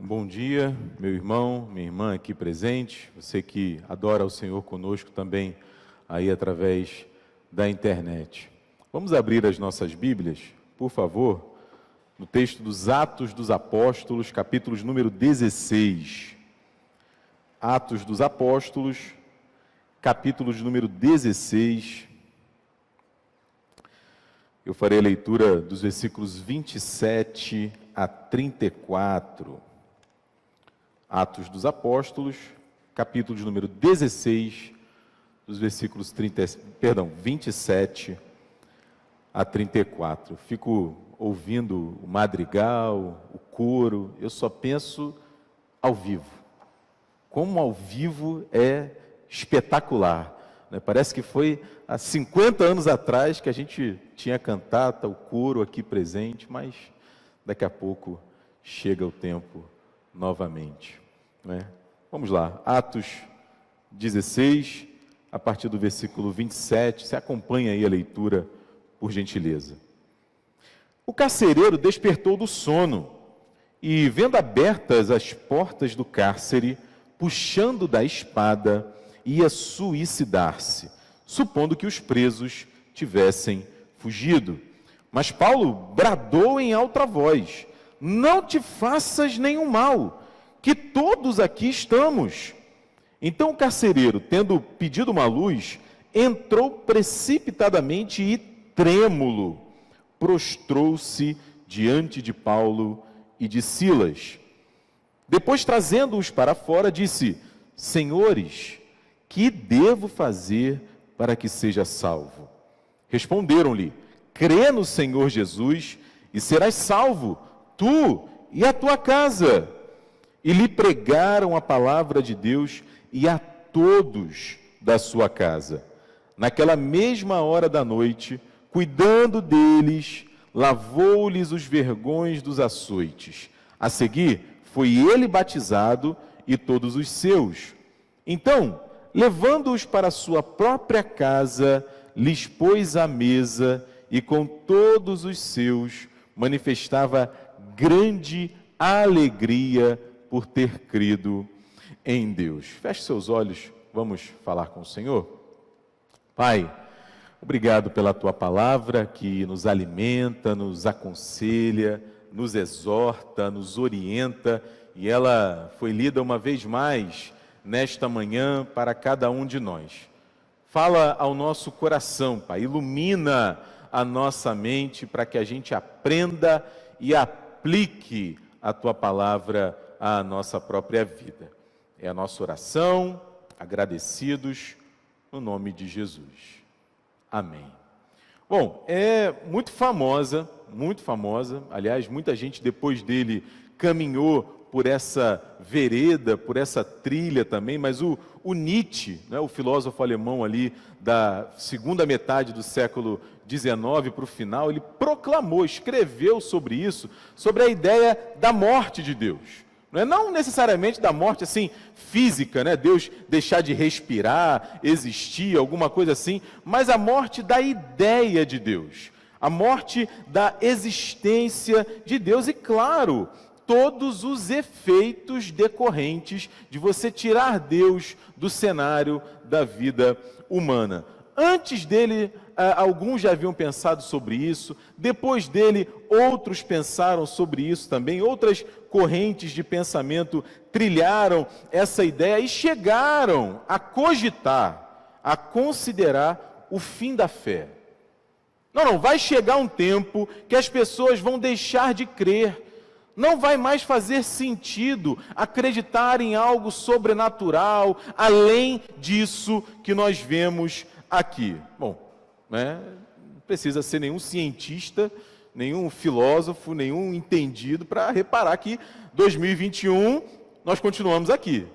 Bom dia, meu irmão, minha irmã aqui presente, você que adora o Senhor conosco também aí através da internet. Vamos abrir as nossas Bíblias, por favor, no texto dos Atos dos Apóstolos, capítulos número 16. Atos dos Apóstolos, capítulos número 16. Eu farei a leitura dos versículos 27 a 34. Atos dos Apóstolos, capítulos número 16, dos versículos 27 a 34. Fico ouvindo o madrigal, o coro, eu só penso ao vivo. Como ao vivo é espetacular, né? Parece que foi há 50 anos atrás que a gente tinha a cantata, o coro aqui presente, mas daqui a pouco chega o tempo novamente. Vamos lá, Atos 16, a partir do versículo 27, você acompanha aí a leitura, por gentileza. O carcereiro despertou do sono e, vendo abertas as portas do cárcere, puxando da espada, ia suicidar-se, supondo que os presos tivessem fugido. Mas Paulo bradou em alta voz: não te faças nenhum mal, que todos aqui estamos. Então o carcereiro, tendo pedido uma luz, entrou precipitadamente e, trêmulo, prostrou-se diante de Paulo e de Silas. Depois, trazendo-os para fora, disse: Senhores, que devo fazer para que seja salvo? Responderam-lhe: crê no Senhor Jesus e serás salvo, tu e a tua casa. E lhe pregaram a palavra de Deus e a todos da sua casa. Naquela mesma hora da noite, cuidando deles, lavou-lhes os vergões dos açoites. A seguir, foi ele batizado e todos os seus. Então, levando-os para sua própria casa, lhes pôs à mesa e com todos os seus manifestava grande alegria por ter crido em Deus. Feche seus olhos, vamos falar com o Senhor. Pai, obrigado pela Tua palavra que nos alimenta, nos aconselha, nos exorta, nos orienta, e ela foi lida uma vez mais nesta manhã para cada um de nós. Fala ao nosso coração, Pai, ilumina a nossa mente para que a gente aprenda e aplique a Tua palavra à nossa própria vida. É a nossa oração, agradecidos, no nome de Jesus. Amém. Bom, é muito famosa, aliás, muita gente depois dele caminhou por essa vereda, por essa trilha também, mas o Nietzsche, né, o filósofo alemão ali da segunda metade do século XIX para o final, ele proclamou, escreveu sobre isso, sobre a ideia da morte de Deus. Não necessariamente da morte assim física, né? Deus deixar de respirar, existir, alguma coisa assim, mas a morte da ideia de Deus, a morte da existência de Deus e, claro, todos os efeitos decorrentes de você tirar Deus do cenário da vida humana. Antes dele, alguns já haviam pensado sobre isso, depois dele, outros pensaram sobre isso também, outras correntes de pensamento trilharam essa ideia e chegaram a cogitar, a considerar o fim da fé. Não, vai chegar um tempo que as pessoas vão deixar de crer, não vai mais fazer sentido acreditar em algo sobrenatural, além disso que nós vemos aqui. Bom, não precisa ser nenhum cientista, nenhum filósofo, nenhum entendido para reparar que 2021 nós continuamos aqui.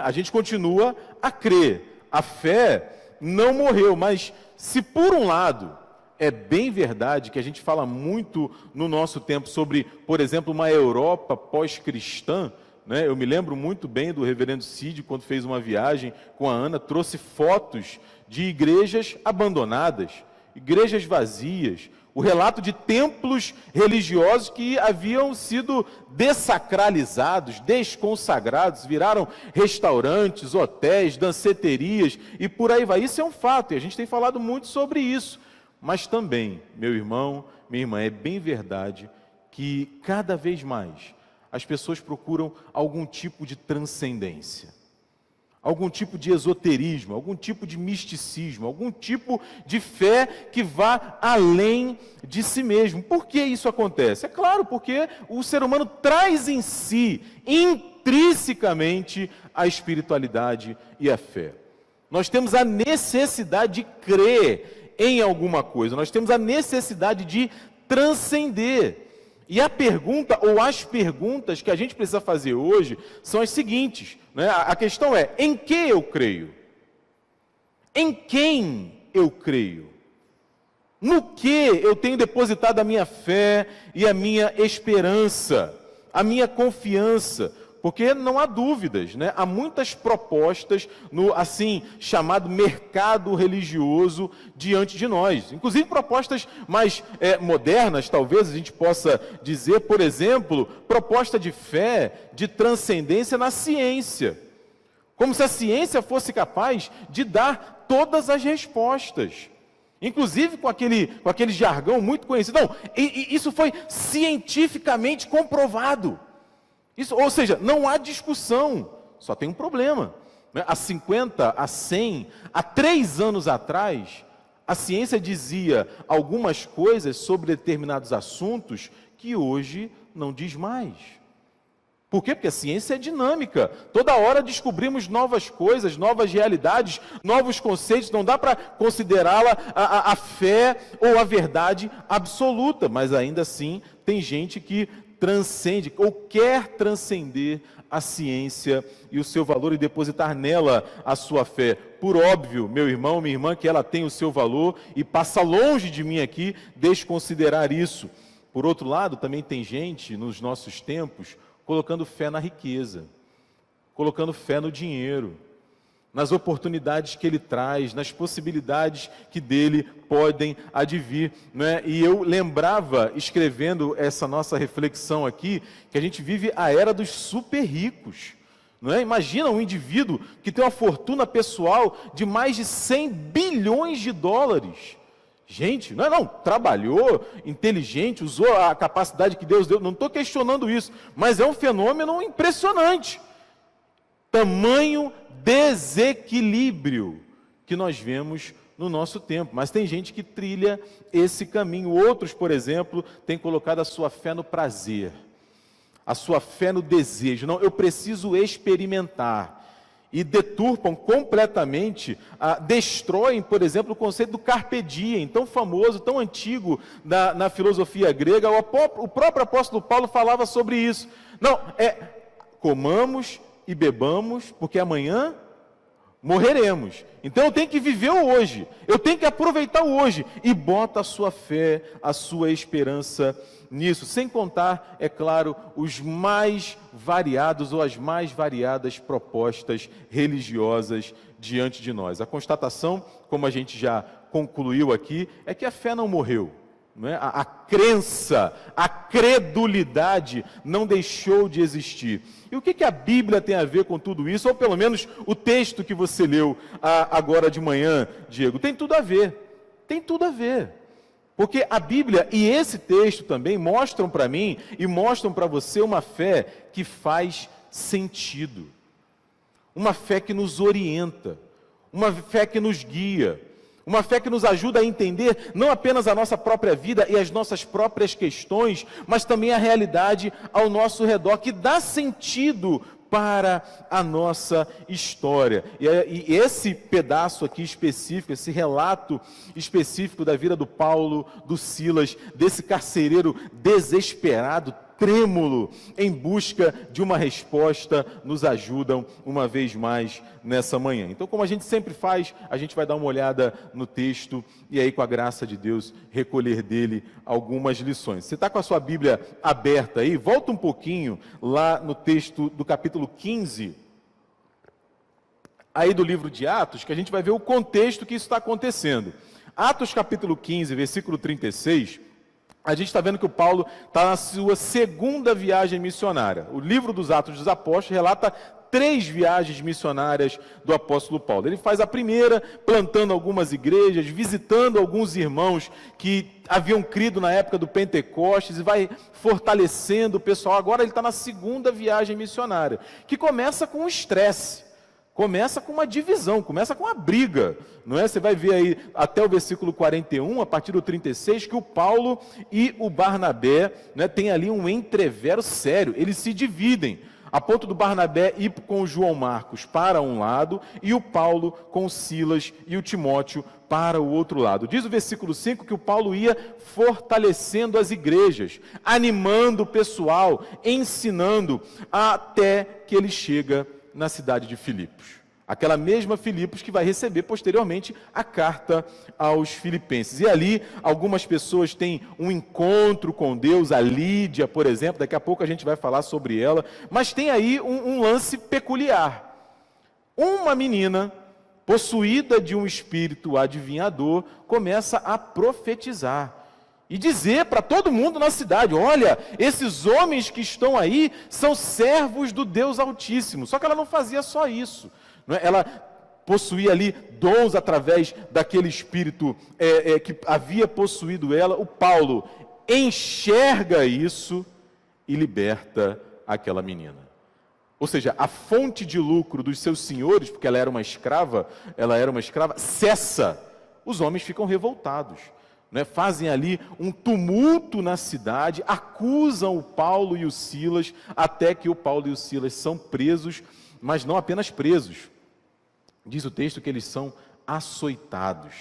A gente continua a crer. A fé não morreu, mas se por um lado é bem verdade que a gente fala muito no nosso tempo sobre, por exemplo, uma Europa pós-cristã, eu me lembro muito bem do reverendo Cid, quando fez uma viagem com a Ana, trouxe fotos de igrejas abandonadas, igrejas vazias, o relato de templos religiosos que haviam sido dessacralizados, desconsagrados, viraram restaurantes, hotéis, danceterias e por aí vai. Isso é um fato e a gente tem falado muito sobre isso. Mas também, meu irmão, minha irmã, é bem verdade que cada vez mais as pessoas procuram algum tipo de transcendência, algum tipo de esoterismo, algum tipo de misticismo, algum tipo de fé que vá além de si mesmo. Por que isso acontece? É claro, porque o ser humano traz em si, intrinsecamente, a espiritualidade e a fé. Nós temos a necessidade de crer em alguma coisa, nós temos a necessidade de transcender. E a pergunta, ou as perguntas que a gente precisa fazer hoje, são as seguintes, né? A questão é, em que eu creio? Em quem eu creio? No que eu tenho depositado a minha fé e a minha esperança, a minha confiança? Porque não há dúvidas, né? Há muitas propostas no, assim, chamado mercado religioso diante de nós. Inclusive propostas mais modernas, talvez a gente possa dizer, por exemplo, proposta de fé, de transcendência na ciência. Como se a ciência fosse capaz de dar todas as respostas. Inclusive com aquele jargão muito conhecido. Não, isso foi cientificamente comprovado. Isso, ou seja, não há discussão, só tem um problema. Né? Há 50, há 100, há 3 anos atrás, a ciência dizia algumas coisas sobre determinados assuntos que hoje não diz mais. Por quê? Porque a ciência é dinâmica. Toda hora descobrimos novas coisas, novas realidades, novos conceitos. Não dá para considerá-la a fé ou a verdade absoluta, mas ainda assim tem gente que transcende ou quer transcender a ciência e o seu valor e depositar nela a sua fé. Por óbvio, meu irmão, minha irmã, que ela tem o seu valor e passa longe de mim aqui desconsiderar isso. Por outro lado, também tem gente nos nossos tempos colocando fé na riqueza, colocando fé no dinheiro, nas oportunidades que ele traz, nas possibilidades que dele podem advir, né? E eu lembrava, escrevendo essa nossa reflexão aqui, que a gente vive a era dos super ricos, não é? Imagina um indivíduo que tem uma fortuna pessoal de mais de 100 bilhões de dólares. Gente, não, trabalhou, inteligente, usou a capacidade que Deus deu, não estou questionando isso, mas é um fenômeno impressionante. Tamanho desequilíbrio que nós vemos no nosso tempo. Mas tem gente que trilha esse caminho. Outros, por exemplo, têm colocado a sua fé no prazer, a sua fé no desejo. Não, eu preciso experimentar. E deturpam completamente, destroem, por exemplo, o conceito do carpe diem, tão famoso, tão antigo na filosofia grega. O próprio apóstolo Paulo falava sobre isso. Não, comamos e bebamos, porque amanhã morreremos. Então eu tenho que viver o hoje, eu tenho que aproveitar o hoje, e bota a sua fé, a sua esperança nisso, sem contar, é claro, os mais variados ou as mais variadas propostas religiosas diante de nós. A constatação, como a gente já concluiu aqui, é que a fé não morreu. Não é? A crença, a credulidade não deixou de existir. E o que a Bíblia tem a ver com tudo isso? Ou pelo menos o texto que você leu agora de manhã, Diego, tem tudo a ver. Tem tudo a ver. Porque a Bíblia e esse texto também mostram para mim e mostram para você uma fé que faz sentido. Uma fé que nos orienta, uma fé que nos guia. Uma fé que nos ajuda a entender não apenas a nossa própria vida e as nossas próprias questões, mas também a realidade ao nosso redor, que dá sentido para a nossa história. E esse pedaço aqui específico, esse relato específico da vida do Paulo, do Silas, desse carcereiro desesperado, trêmulo, em busca de uma resposta, nos ajudam uma vez mais nessa manhã. Então, como a gente sempre faz, a gente vai dar uma olhada no texto e aí, com a graça de Deus, recolher dele algumas lições. Você está com a sua Bíblia aberta aí? Volta um pouquinho lá no texto do capítulo 15, aí do livro de Atos, que a gente vai ver o contexto que isso está acontecendo. Atos capítulo 15, versículo 36, a gente está vendo que o Paulo está na sua segunda viagem missionária. O livro dos Atos dos Apóstolos relata 3 viagens missionárias do apóstolo Paulo. Ele faz a primeira, plantando algumas igrejas, visitando alguns irmãos que haviam crido na época do Pentecostes e vai fortalecendo o pessoal. Agora ele está na segunda viagem missionária, que começa com um estresse. Começa com uma divisão, começa com uma briga, não é? Você vai ver aí até o versículo 41, a partir do 36, que o Paulo e o Barnabé, né, tem ali um entrevero sério, eles se dividem, a ponto do Barnabé ir com o João Marcos para um lado e o Paulo com o Silas e o Timóteo para o outro lado. Diz o versículo 5 que o Paulo ia fortalecendo as igrejas, animando o pessoal, ensinando, até que ele chega na cidade de Filipos. Aquela mesma Filipos que vai receber posteriormente a carta aos filipenses. E ali algumas pessoas têm um encontro com Deus, a Lídia, por exemplo, daqui a pouco a gente vai falar sobre ela, mas tem aí um lance peculiar. Uma menina, possuída de um espírito adivinhador, começa a profetizar e dizer para todo mundo na cidade: olha, esses homens que estão aí são servos do Deus Altíssimo. Só que ela não fazia só isso, não é? Ela possuía ali dons através daquele espírito que havia possuído ela. O Paulo enxerga isso e liberta aquela menina. Ou seja, a fonte de lucro dos seus senhores, porque ela era uma escrava, cessa. Os homens ficam revoltados. Fazem ali um tumulto na cidade, acusam o Paulo e o Silas, até que o Paulo e o Silas são presos, mas não apenas presos. Diz o texto que eles são açoitados,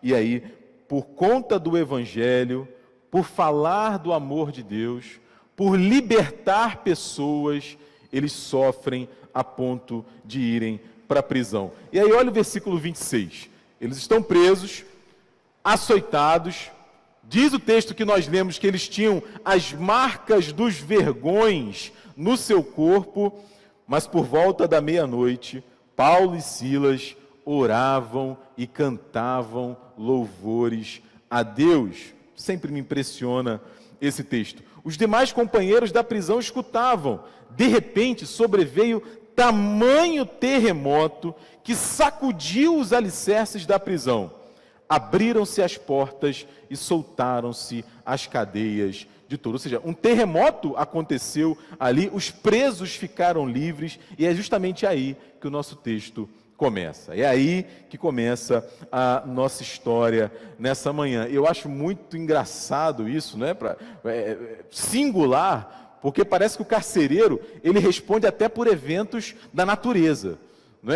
e aí, por conta do Evangelho, por falar do amor de Deus, por libertar pessoas, eles sofrem a ponto de irem para a prisão. E aí olha o versículo 26, eles estão presos, açoitados. Diz o texto que nós lemos que eles tinham as marcas dos vergões no seu corpo, mas por volta da meia-noite, Paulo e Silas oravam e cantavam louvores a Deus. Sempre me impressiona esse texto. Os demais companheiros da prisão escutavam. De repente sobreveio tamanho terremoto que sacudiu os alicerces da prisão. Abriram-se as portas e soltaram-se as cadeias de todos. Ou seja, um terremoto aconteceu ali, os presos ficaram livres, e é justamente aí que o nosso texto começa. É aí que começa a nossa história nessa manhã. Eu acho muito engraçado isso, né? Singular, porque parece que o carcereiro, ele responde até por eventos da natureza.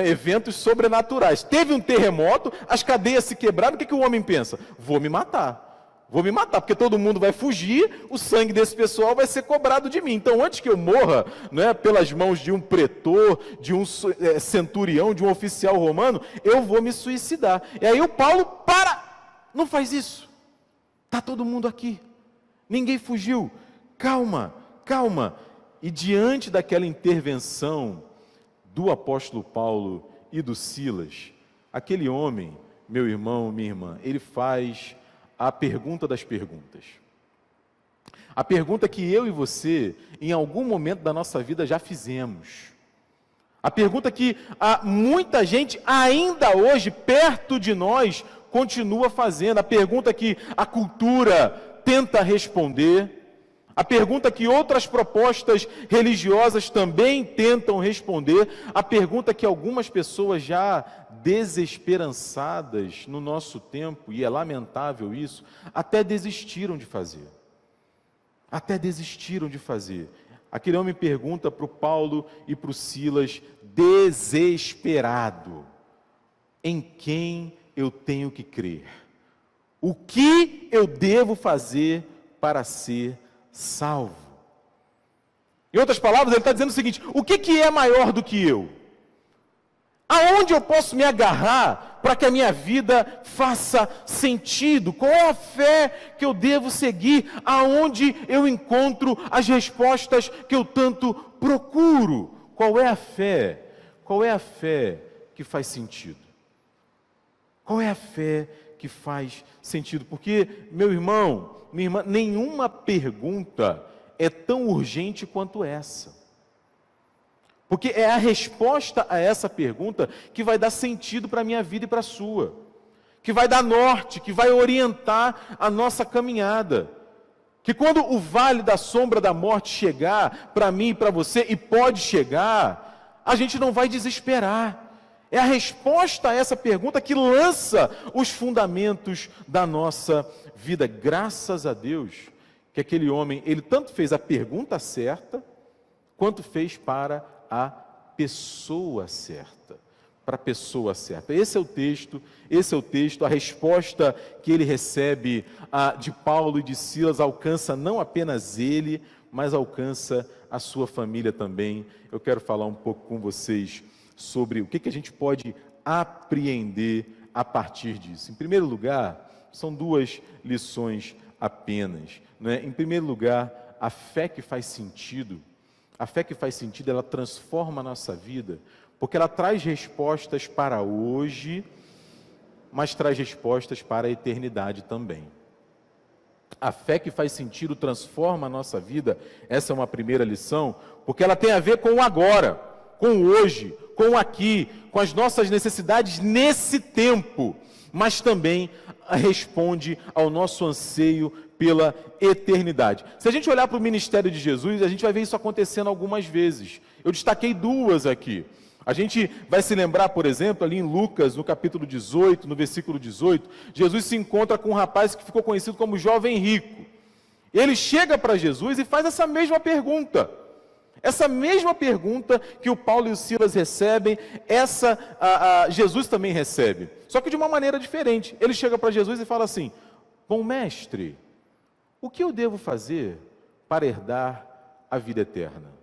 Eventos sobrenaturais. Teve um terremoto, as cadeias se quebraram, o que o homem pensa? Vou me matar, porque todo mundo vai fugir, o sangue desse pessoal vai ser cobrado de mim. Então, antes que eu morra, pelas mãos de um pretor, de um centurião, de um oficial romano, eu vou me suicidar. E aí o Paulo não faz isso. Está todo mundo aqui, ninguém fugiu, calma. E diante daquela intervenção do apóstolo Paulo e do Silas, aquele homem, meu irmão, minha irmã, ele faz a pergunta das perguntas. A pergunta que eu e você, em algum momento da nossa vida, já fizemos. A pergunta que muita gente, ainda hoje, perto de nós, continua fazendo. A pergunta que a cultura tenta responder. A pergunta que outras propostas religiosas também tentam responder, a pergunta que algumas pessoas já desesperançadas no nosso tempo, e é lamentável isso, até desistiram de fazer. Aquele homem pergunta para o Paulo e para o Silas, desesperado: em quem eu tenho que crer? O que eu devo fazer para ser salvo? Em outras palavras, ele está dizendo o seguinte: o que é maior do que eu? Aonde eu posso me agarrar para que a minha vida faça sentido? Qual é a fé que eu devo seguir? Aonde eu encontro as respostas que eu tanto procuro? Qual é a fé? Qual é a fé que faz sentido? Qual é a fé que faz sentido? Porque, meu irmão, minha irmã, nenhuma pergunta é tão urgente quanto essa. Porque é a resposta a essa pergunta que vai dar sentido para a minha vida e para a sua. Que vai dar norte, que vai orientar a nossa caminhada. Que quando o vale da sombra da morte chegar para mim e para você, e pode chegar, a gente não vai desesperar. É a resposta a essa pergunta que lança os fundamentos da nossa vida. Graças a Deus que aquele homem, ele tanto fez a pergunta certa, quanto fez para a pessoa certa. Para a pessoa certa. Esse é o texto, a resposta que ele recebe de Paulo e de Silas alcança não apenas ele, mas alcança a sua família também. Eu quero falar um pouco com vocês sobre o que a gente pode apreender a partir disso. Em primeiro lugar, são duas lições apenas, não é? Em primeiro lugar, a fé que faz sentido, ela transforma a nossa vida, porque ela traz respostas para hoje, mas traz respostas para a eternidade também. A fé que faz sentido transforma a nossa vida, essa é uma primeira lição, porque ela tem a ver com o agora, com o hoje, com o aqui, com as nossas necessidades nesse tempo, mas também responde ao nosso anseio pela eternidade. Se a gente olhar para o ministério de Jesus, a gente vai ver isso acontecendo algumas vezes. Eu destaquei duas aqui. A gente vai se lembrar, por exemplo, ali em Lucas, no capítulo 18, no versículo 18, Jesus se encontra com um rapaz que ficou conhecido como jovem rico. Ele chega para Jesus e faz essa mesma pergunta. Essa mesma pergunta que o Paulo e o Silas recebem, Jesus também recebe. Só que de uma maneira diferente. Ele chega para Jesus e fala assim: bom mestre, o que eu devo fazer para herdar a vida eterna?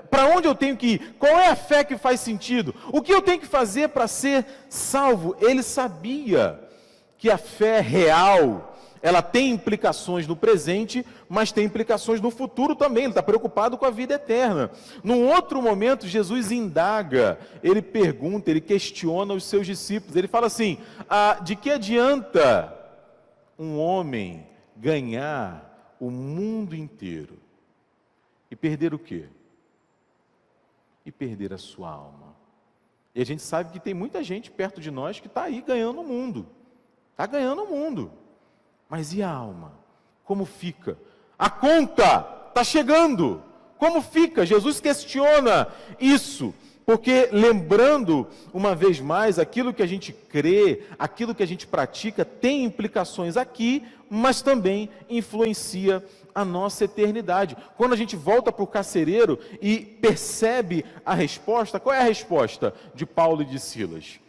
Para onde eu tenho que ir? Qual é a fé que faz sentido? O que eu tenho que fazer para ser salvo? Ele sabia que a fé real, ela tem implicações no presente, mas tem implicações no futuro também. Ele está preocupado com a vida eterna. Num outro momento, Jesus indaga, ele pergunta, ele questiona os seus discípulos. Ele fala assim: de que adianta um homem ganhar o mundo inteiro e perder o quê? E perder a sua alma. E a gente sabe que tem muita gente perto de nós que está aí ganhando o mundo. Está ganhando o mundo. Mas e a alma? Como fica? A conta está chegando. Como fica? Jesus questiona isso. Porque lembrando, uma vez mais, aquilo que a gente crê, aquilo que a gente pratica, tem implicações aqui, mas também influencia a nossa eternidade. Quando a gente volta para o carcereiro e percebe a resposta, qual é a resposta de Paulo e de Silas?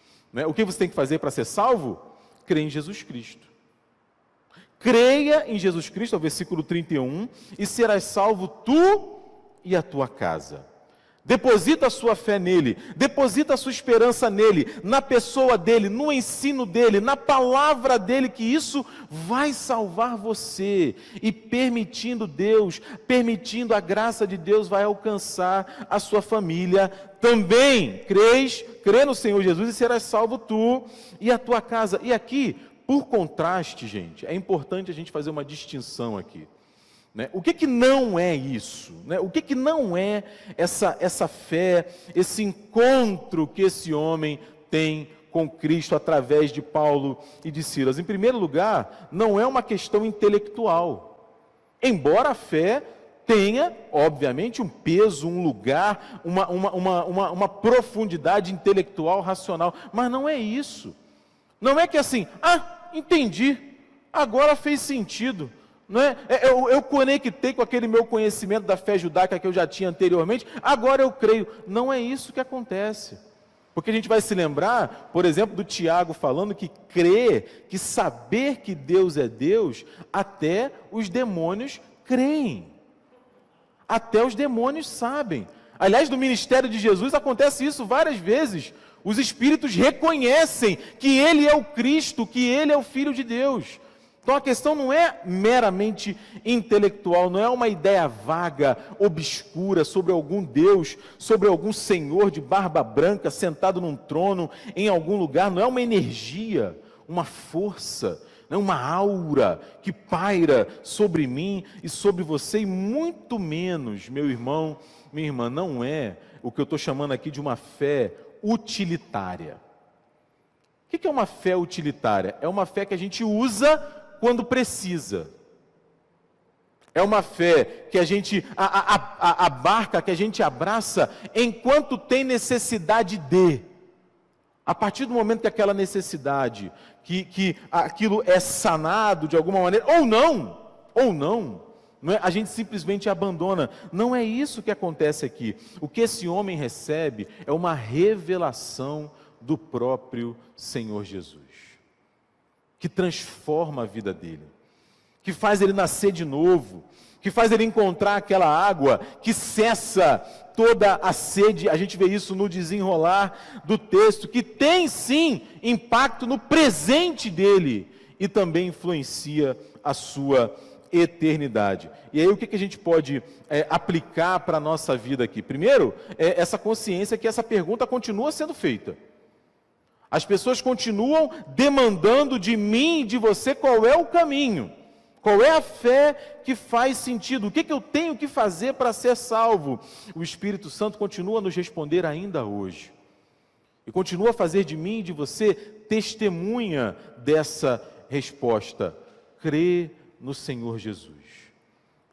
O que você tem que fazer para ser salvo? Crer em Jesus Cristo. Creia em Jesus Cristo, é o versículo 31, e serás salvo tu e a tua casa. Deposita a sua fé nele, deposita a sua esperança nele, na pessoa dele, no ensino dele, na palavra dele, que isso vai salvar você. E permitindo a graça de Deus, vai alcançar a sua família também. Crê no Senhor Jesus e serás salvo tu e a tua casa. E aqui, por contraste, gente, é importante a gente fazer uma distinção aqui. O que não é isso? O que não é essa fé, esse encontro que esse homem tem com Cristo através de Paulo e de Silas? Em primeiro lugar, não é uma questão intelectual. Embora a fé tenha, obviamente, um peso, um lugar, uma profundidade intelectual, racional, mas não é isso. Não é que assim, entendi, agora fez sentido. Eu conectei com aquele meu conhecimento da fé judaica que eu já tinha anteriormente, agora eu creio. Não é isso que acontece. Porque a gente vai se lembrar, por exemplo, do Tiago falando que crer, que saber que Deus é Deus, até os demônios creem. Até os demônios sabem. Aliás, no ministério de Jesus acontece isso várias vezes. Os espíritos reconhecem que Ele é o Cristo, que Ele é o Filho de Deus. Então a questão não é meramente intelectual, não é uma ideia vaga, obscura, sobre algum Deus, sobre algum Senhor de barba branca, sentado num trono, em algum lugar, não é uma energia, uma força, não é uma aura que paira sobre mim e sobre você, e muito menos, meu irmão, minha irmã, não é o que eu estou chamando aqui de uma fé utilitária. O que é uma fé utilitária? É uma fé que a gente usa quando precisa. É uma fé que a gente abarca, que a gente abraça enquanto tem necessidade de. A partir do momento que aquela necessidade, que aquilo é sanado de alguma maneira, ou não é? A gente simplesmente abandona. Não é isso que acontece aqui. O que esse homem recebe é uma revelação do próprio Senhor Jesus, que transforma a vida dele, que faz ele nascer de novo, que faz ele encontrar aquela água que cessa toda a sede. A gente vê isso no desenrolar do texto, que tem sim impacto no presente dele e também influencia a sua eternidade. E aí o que a gente pode aplicar para a nossa vida aqui? Primeiro, essa consciência que essa pergunta continua sendo feita. As pessoas continuam demandando de mim e de você qual é o caminho, qual é a fé que faz sentido, o que eu tenho que fazer para ser salvo. O Espírito Santo continua a nos responder ainda hoje, e continua a fazer de mim e de você testemunha dessa resposta: crê no Senhor Jesus.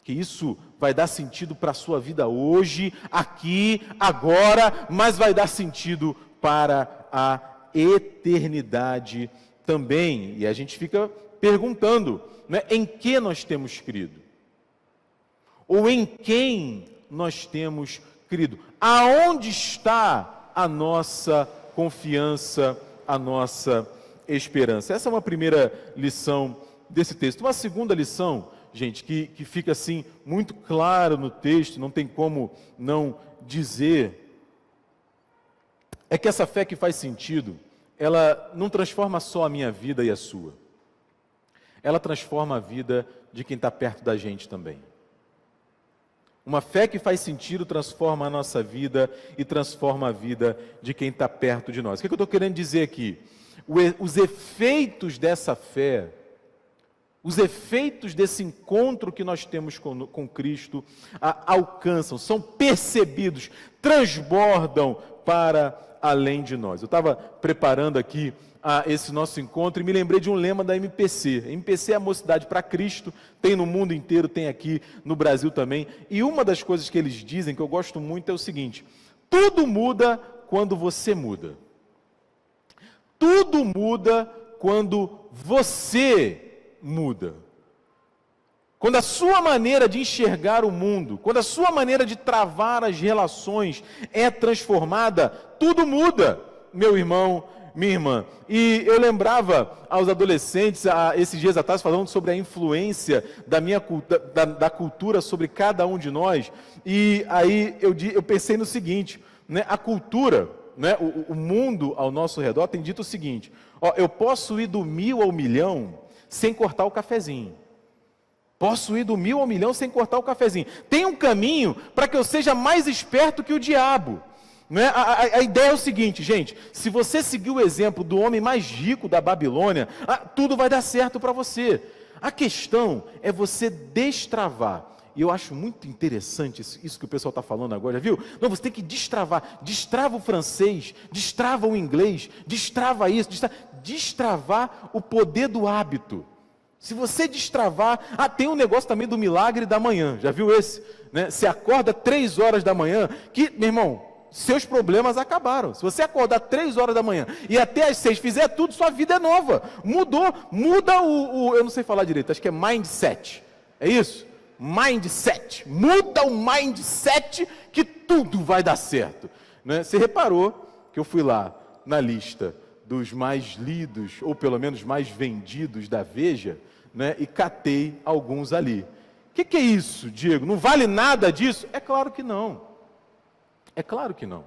Que isso vai dar sentido para a sua vida hoje, aqui, agora, mas vai dar sentido para a eternidade também. E a gente fica perguntando, né, em que nós temos crido? Ou em quem nós temos crido? Aonde está a nossa confiança, a nossa esperança? Essa é uma primeira lição desse texto. Uma segunda lição, gente, que fica assim muito claro no texto, não tem como não dizer, é que essa fé que faz sentido, ela não transforma só a minha vida e a sua. Ela transforma a vida de quem está perto da gente também. Uma fé que faz sentido transforma a nossa vida e transforma a vida de quem está perto de nós. O que eu estou querendo dizer aqui? Os efeitos dessa fé, os efeitos desse encontro que nós temos com Cristo alcançam, são percebidos, transbordam para além de nós. Eu estava preparando aqui esse nosso encontro e me lembrei de um lema da MPC. A MPC é a Mocidade para Cristo, tem no mundo inteiro, tem aqui no Brasil também. E uma das coisas que eles dizem, que eu gosto muito, é o seguinte: tudo muda quando você muda. Tudo muda quando você muda. Quando a sua maneira de enxergar o mundo, quando a sua maneira de travar as relações é transformada, tudo muda, meu irmão, minha irmã. E eu lembrava aos adolescentes, esses dias atrás, falando sobre a influência da cultura sobre cada um de nós, e aí eu pensei no seguinte, né, a cultura, né, o mundo ao nosso redor tem dito o seguinte: ó, eu posso ir do 1000 ao 1.000.000 sem cortar o cafezinho. Posso ir do 1000 ao 1.000.000 sem cortar o cafezinho. Tem um caminho para que eu seja mais esperto que o diabo. Não é? A ideia é o seguinte, gente: se você seguir o exemplo do homem mais rico da Babilônia, tudo vai dar certo para você. A questão é você destravar. E eu acho muito interessante isso que o pessoal está falando agora, viu? Não, você tem que destravar. Destrava o francês, destrava o inglês, destrava isso, destravar o poder do hábito. Se você destravar, tem um negócio também do milagre da manhã, já viu esse? Né? Você acorda 3 horas da manhã, que, meu irmão, seus problemas acabaram. Se você acordar 3 horas da manhã e até às 6 fizer tudo, sua vida é nova. Muda eu não sei falar direito, acho que é mindset, é isso? Mindset, muda o mindset que tudo vai dar certo. Né? Você reparou que eu fui lá na lista dos mais lidos, ou pelo menos mais vendidos da Veja, né, e catei alguns ali. O que é isso, Diego? Não vale nada disso? É claro que não. É claro que não.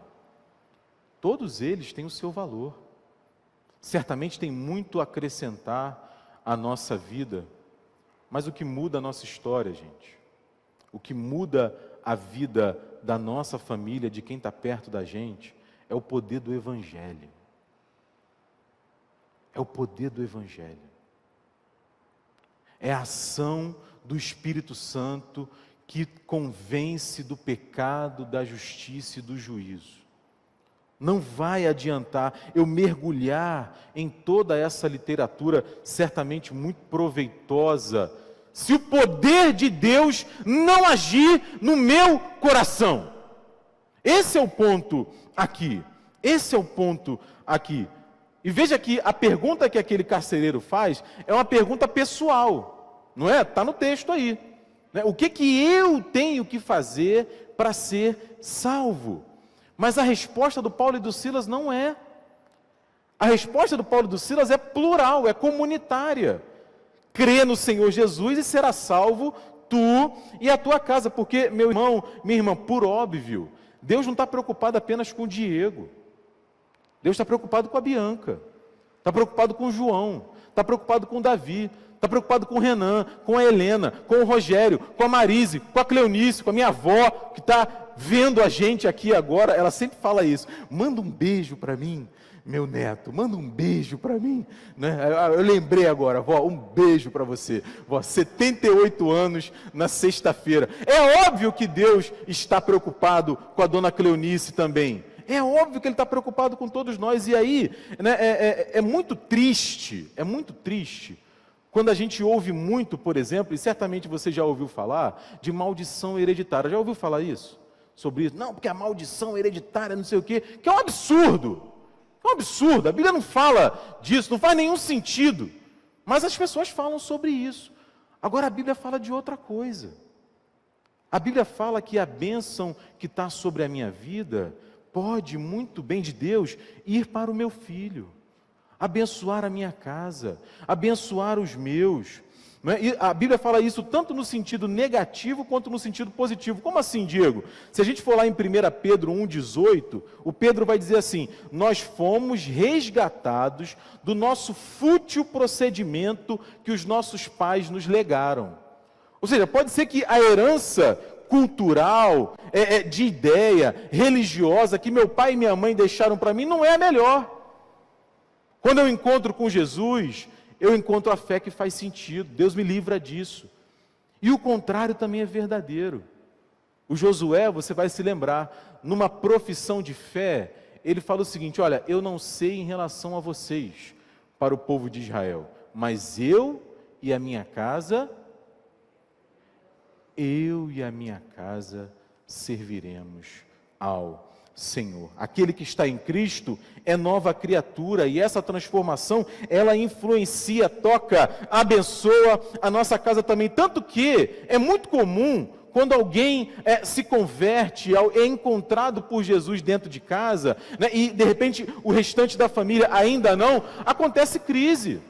Todos eles têm o seu valor. Certamente tem muito a acrescentar à nossa vida. Mas o que muda a nossa história, gente, o que muda a vida da nossa família, de quem está perto da gente, é o poder do Evangelho. É o poder do Evangelho. É a ação do Espírito Santo que convence do pecado, da justiça e do juízo. Não vai adiantar eu mergulhar em toda essa literatura, certamente muito proveitosa, se o poder de Deus não agir no meu coração. Esse é o ponto aqui. Esse é o ponto aqui. E veja que a pergunta que aquele carcereiro faz é uma pergunta pessoal, não é? Está no texto aí. O que eu tenho que fazer para ser salvo? Mas a resposta do Paulo e do Silas não é. A resposta do Paulo e do Silas é plural, é comunitária. Crê no Senhor Jesus e será salvo tu e a tua casa. Porque, meu irmão, minha irmã, por óbvio, Deus não está preocupado apenas com o Diego. Deus está preocupado com a Bianca. Está preocupado com o João. Está preocupado com o Davi. Está preocupado com o Renan, com a Helena, com o Rogério, com a Marise, com a Cleonice, com a minha avó, que está vendo a gente aqui agora. Ela sempre fala isso: manda um beijo para mim, meu neto, manda um beijo para mim, né? Eu lembrei agora, vó, um beijo para você, vó, 78 anos na sexta-feira. É óbvio que Deus está preocupado com a dona Cleonice também. É óbvio que Ele está preocupado com todos nós. E aí, né, é muito triste, quando a gente ouve muito, por exemplo, e certamente você já ouviu falar, de maldição hereditária. Já ouviu falar isso? Sobre isso? Não, porque a maldição hereditária, não sei o quê, que é um absurdo. É um absurdo. A Bíblia não fala disso, não faz nenhum sentido. Mas as pessoas falam sobre isso. Agora a Bíblia fala de outra coisa. A Bíblia fala que a bênção que está sobre a minha vida pode muito bem de Deus ir para o meu filho, abençoar a minha casa, abençoar os meus. Não é? E a Bíblia fala isso tanto no sentido negativo quanto no sentido positivo. Como assim, Diego? Se a gente for lá em 1 Pedro 1,18, o Pedro vai dizer assim: nós fomos resgatados do nosso fútil procedimento que os nossos pais nos legaram. Ou seja, pode ser que a herança cultural, de ideia, religiosa, que meu pai e minha mãe deixaram para mim, não é a melhor. Quando eu encontro com Jesus, eu encontro a fé que faz sentido. Deus me livra disso. E o contrário também é verdadeiro. O Josué, você vai se lembrar, numa profissão de fé, ele fala o seguinte: olha, eu não sei em relação a vocês, para o povo de Israel, mas eu e a minha casa serviremos ao Senhor. Aquele que está em Cristo é nova criatura, e essa transformação, ela influencia, toca, abençoa a nossa casa também. Tanto que é muito comum, quando alguém se converte, é encontrado por Jesus dentro de casa, né, e de repente o restante da família ainda não, acontece crise,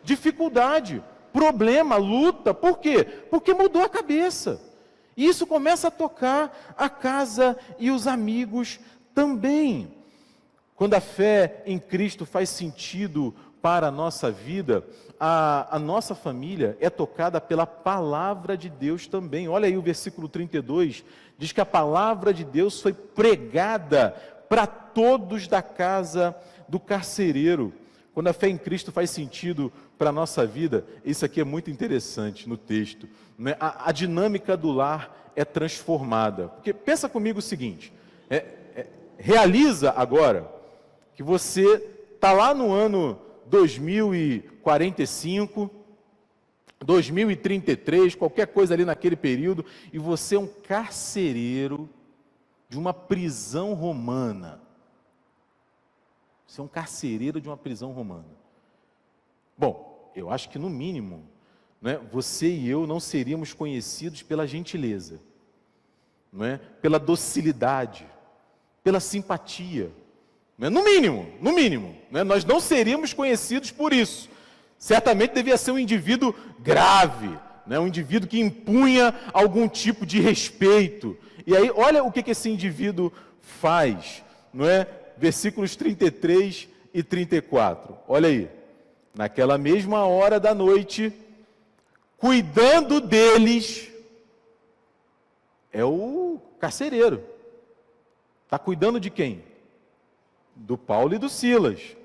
dificuldade, problema, luta. Por quê? Porque mudou a cabeça. E isso começa a tocar a casa e os amigos também. Quando a fé em Cristo faz sentido para a nossa vida, a nossa família é tocada pela palavra de Deus também. Olha aí o versículo 32, diz que a palavra de Deus foi pregada para todos da casa do carcereiro. Quando a fé em Cristo faz sentido para a nossa vida, isso aqui é muito interessante no texto, né? A dinâmica do lar é transformada. Porque pensa comigo o seguinte, realiza agora que você está lá no ano 2045, 2033, qualquer coisa ali naquele período, e você é um carcereiro de uma prisão romana. Você é um carcereiro de uma prisão romana. Bom, eu acho que no mínimo, né, você e eu não seríamos conhecidos pela gentileza, não é? Pela docilidade, pela simpatia. Não é? No mínimo, né, nós não seríamos conhecidos por isso. Certamente devia ser um indivíduo grave, né, um indivíduo que impunha algum tipo de respeito. E aí, olha o que esse indivíduo faz, não é? Versículos 33 e 34, olha aí. Naquela mesma hora da noite, cuidando deles, é o carcereiro. Está cuidando de quem? Do Paulo e do Silas.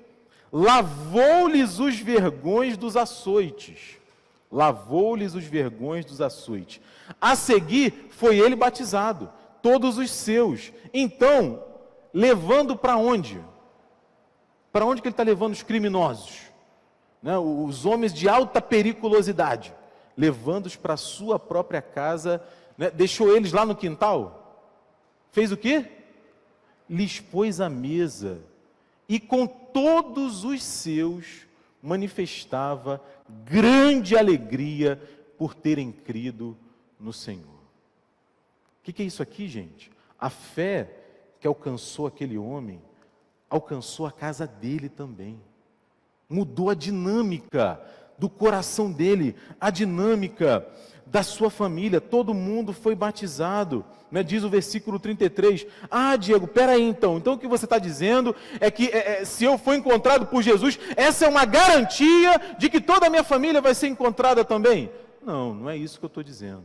Lavou-lhes os vergões dos açoites. Lavou-lhes os vergões dos açoites. A seguir, foi ele batizado, todos os seus. Então, levando para onde? Para onde que ele está levando os criminosos? Né? Os homens de alta periculosidade. Levando-os para a sua própria casa, né? Deixou eles lá no quintal. Fez o quê? Lhes pôs a mesa. E com todos os seus manifestava grande alegria por terem crido no Senhor. O que é isso aqui, gente? A fé que alcançou aquele homem, alcançou a casa dele também. Mudou a dinâmica do coração dele, a dinâmica da sua família. Todo mundo foi batizado, né? Diz o versículo 33. Ah, Diego, peraí então. Então o que você está dizendo é que se eu for encontrado por Jesus, essa é uma garantia de que toda a minha família vai ser encontrada também? Não, não é isso que eu estou dizendo.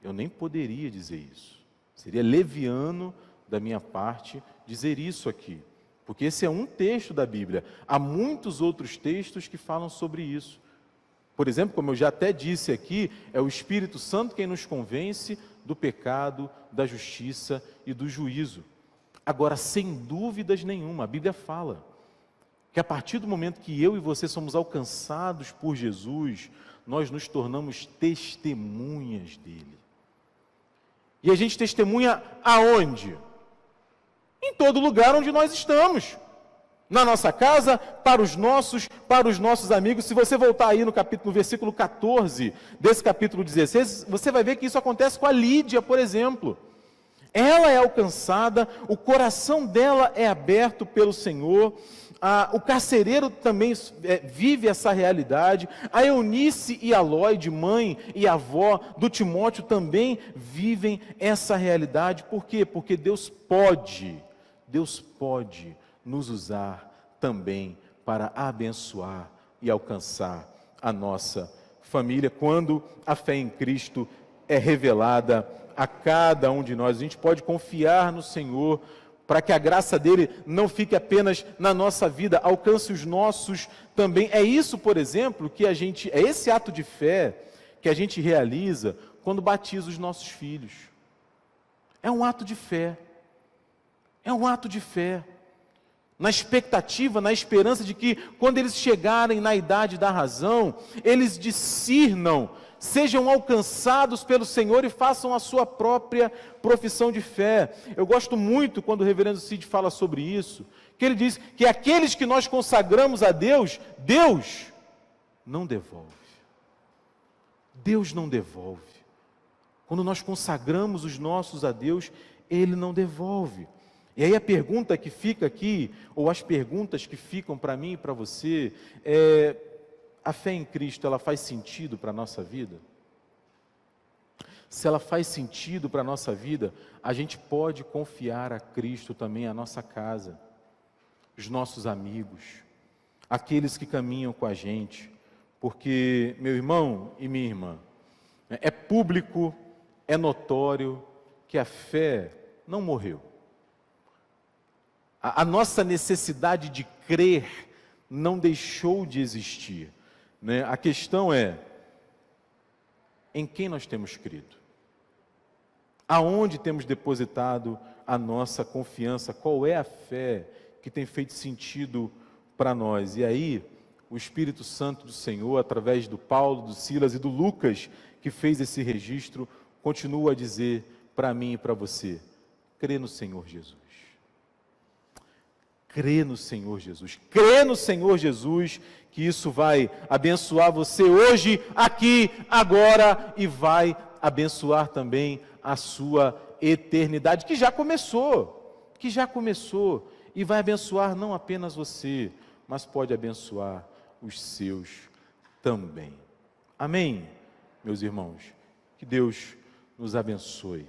Eu nem poderia dizer isso. Seria leviano da minha parte dizer isso aqui. Porque esse é um texto da Bíblia. Há muitos outros textos que falam sobre isso. Por exemplo, como eu já até disse aqui, é o Espírito Santo quem nos convence do pecado, da justiça e do juízo. Agora, sem dúvidas nenhuma, a Bíblia fala que a partir do momento que eu e você somos alcançados por Jesus, nós nos tornamos testemunhas dele. E a gente testemunha aonde? Em todo lugar onde nós estamos. Na nossa casa, para os nossos amigos. Se você voltar aí no versículo 14 desse capítulo 16, você vai ver que isso acontece com a Lídia, por exemplo. Ela é alcançada, o coração dela é aberto pelo Senhor. O carcereiro também vive essa realidade. A Eunice e a Lóide, mãe e avó do Timóteo, também vivem essa realidade. Por quê? Porque Deus pode nos usar também para abençoar e alcançar a nossa família, quando a fé em Cristo é revelada a cada um de nós. A gente pode confiar no Senhor para que a graça dele não fique apenas na nossa vida, alcance os nossos também. É isso, por exemplo, é esse ato de fé que a gente realiza quando batiza os nossos filhos. É um ato de fé. É um ato de fé. Na expectativa, na esperança de que quando eles chegarem na idade da razão, eles discernam, sejam alcançados pelo Senhor e façam a sua própria profissão de fé. Eu gosto muito quando o reverendo Cid fala sobre isso, que ele diz que aqueles que nós consagramos a Deus, Deus não devolve. Deus não devolve. Quando nós consagramos os nossos a Deus, Ele não devolve. E aí a pergunta que fica aqui, ou as perguntas que ficam para mim e para você, a fé em Cristo, ela faz sentido para a nossa vida? Se ela faz sentido para a nossa vida, a gente pode confiar a Cristo também a nossa casa, os nossos amigos, aqueles que caminham com a gente, porque, meu irmão e minha irmã, é público, é notório que a fé não morreu. A nossa necessidade de crer não deixou de existir, né? A questão é, em quem nós temos crido? Aonde temos depositado a nossa confiança? Qual é a fé que tem feito sentido para nós? E aí, o Espírito Santo do Senhor, através do Paulo, do Silas e do Lucas, que fez esse registro, continua a dizer para mim e para você: crê no Senhor Jesus. Crê no Senhor Jesus, crê no Senhor Jesus, que isso vai abençoar você hoje, aqui, agora, e vai abençoar também a sua eternidade, que já começou, e vai abençoar não apenas você, mas pode abençoar os seus também. Amém, meus irmãos? Que Deus nos abençoe.